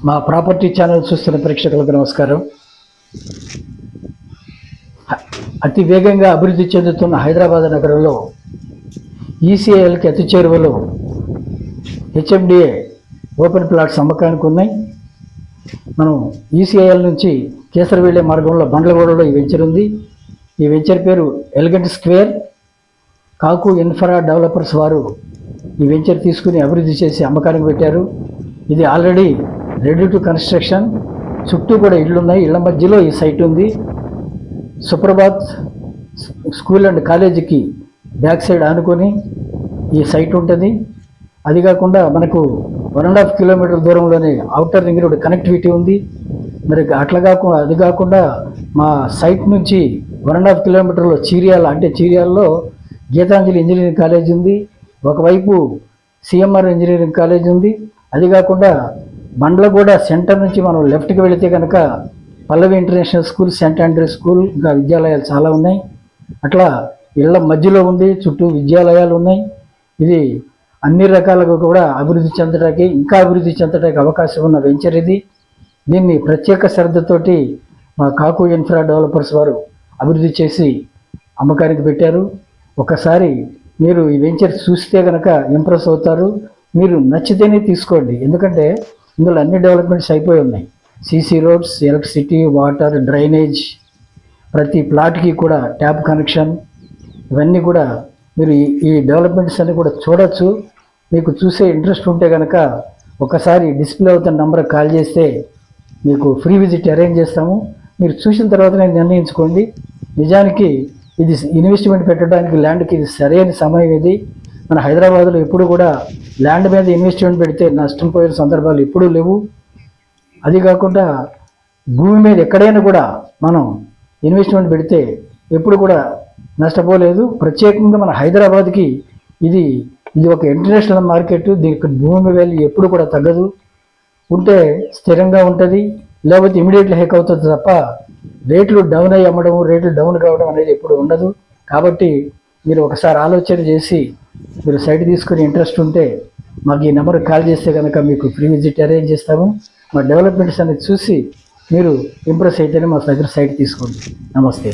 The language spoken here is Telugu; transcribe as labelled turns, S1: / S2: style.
S1: మా ప్రాపర్టీ ఛానల్ చూస్తున్న ప్రేక్షకులకు నమస్కారం. అతి వేగంగా అభివృద్ధి చెందుతున్న హైదరాబాద్ నగరంలో ఈసీఐఎల్కి అతి చేరువలో హెచ్ఎండిఏ ఓపెన్ ప్లాట్స్ అమ్మకానికి ఉన్నాయి. మనం ఈసీఐఎల్ నుంచి కేసర్ వెళ్ళే మార్గంలో బండ్లగూడలో ఈ వెంచర్ ఉంది. ఈ వెంచర్ పేరు ఎలిగెంట్ స్క్వేర్. కాకు ఇన్ఫ్రా డెవలపర్స్ వారు ఈ వెంచర్ తీసుకుని అభివృద్ధి చేసి అమ్మకానికి పెట్టారు. ఇది ఆల్రెడీ రెడీ టు కన్స్ట్రక్షన్. చుట్టూ కూడా ఇళ్ళు ఉన్నాయి. ఇళ్ల మధ్యలో ఈ సైట్ ఉంది. సుప్రభాత్ స్కూల్ అండ్ కాలేజీకి బ్యాక్ సైడ్ ఆనుకొని ఈ సైట్ ఉంటుంది. అది కాకుండా మనకు 1.5 కిలోమీటర్ దూరంలోనే అవుటర్ రింగ్ రోడ్ కనెక్టివిటీ ఉంది. మరి అది కాకుండా మా సైట్ నుంచి 1.5 కిలోమీటర్లో చీరియాల్లో గీతాంజలి ఇంజనీరింగ్ కాలేజ్ ఉంది. ఒకవైపు సిఎంఆర్ ఇంజనీరింగ్ కాలేజ్ ఉంది. అది కాకుండా బండ్లగూడ సెంటర్ నుంచి మనం లెఫ్ట్కి వెళితే కనుక Pallavi international school, saint Andrew school, ఇంకా విద్యాలయాలు చాలా ఉన్నాయి. అట్లా ఇళ్ల మధ్యలో ఉంది. చుట్టూ విద్యాలయాలు ఉన్నాయి. ఇది అన్ని రకాలుగా కూడా ఇంకా అభివృద్ధి చెందడానికి అవకాశం ఉన్న వెంచర్ ఇది. దీన్ని ప్రత్యేక శ్రద్ధతోటి మా కాకు ఇన్ఫ్రా డెవలపర్స్ వారు అభివృద్ధి చేసి అమ్మకానికి పెట్టారు. ఒకసారి మీరు ఈ వెంచర్ చూస్తే కనుక ఇంప్రెస్ అవుతారు. మీరు నచ్చితేనే తీసుకోండి. ఎందుకంటే ఇందులో అన్ని డెవలప్మెంట్స్ అయిపోయి ఉన్నాయి. CC roads, electricity, water, drainage, ప్రతి ప్లాట్కి కూడా ట్యాప్ కనెక్షన్, ఇవన్నీ కూడా మీరు ఈ డెవలప్మెంట్స్ అన్నీ కూడా చూడొచ్చు. మీకు చూసే ఇంట్రెస్ట్ ఉంటే కనుక ఒకసారి డిస్ప్లే అవుతున్న నెంబర్కి కాల్ చేస్తే మీకు ఫ్రీ విజిట్ అరేంజ్ చేస్తాము. మీరు చూసిన తర్వాత నేను నిర్ణయించుకోండి. నిజానికి ఇది ఇన్వెస్ట్మెంట్ పెట్టడానికి ల్యాండ్కి ఇది సరైన సమయం. ఇది మన హైదరాబాద్లో ఎప్పుడు కూడా ల్యాండ్ మీద ఇన్వెస్ట్మెంట్ పెడితే నష్టం పోయిన సందర్భాలు ఎప్పుడూ లేవు. అది కాకుండా భూమి మీద ఎక్కడైనా కూడా మనం ఇన్వెస్ట్మెంట్ పెడితే ఎప్పుడు కూడా నష్టపోలేదు. ప్రత్యేకంగా మన హైదరాబాద్కి ఇది ఒక ఇంటర్నేషనల్ మార్కెట్. దీనికి భూమి వాల్యూ ఎప్పుడు కూడా తగ్గదు. ఉంటే స్థిరంగా ఉంటుంది, లేకపోతే ఇమీడియట్లీ హెక్ అవుతుంది తప్ప రేట్లు డౌన్ అయ్యి అమ్మడం, రేట్లు డౌన్ కావడం అనేది ఎప్పుడు ఉండదు. కాబట్టి మీరు ఒకసారి ఆలోచన చేసి మీరు సైట్ తీసుకుని ఇంట్రెస్ట్ ఉంటే మాకు ఈ నెంబర్కి కాల్ చేస్తే కనుక మీకు ఫ్రీ విజిట్ అరేంజ్ చేస్తాము. మా డెవలప్మెంట్స్ అనేది చూసి మీరు ఇంప్రెస్ అయితేనే మా దగ్గర సైట్ తీసుకోండి. నమస్తే.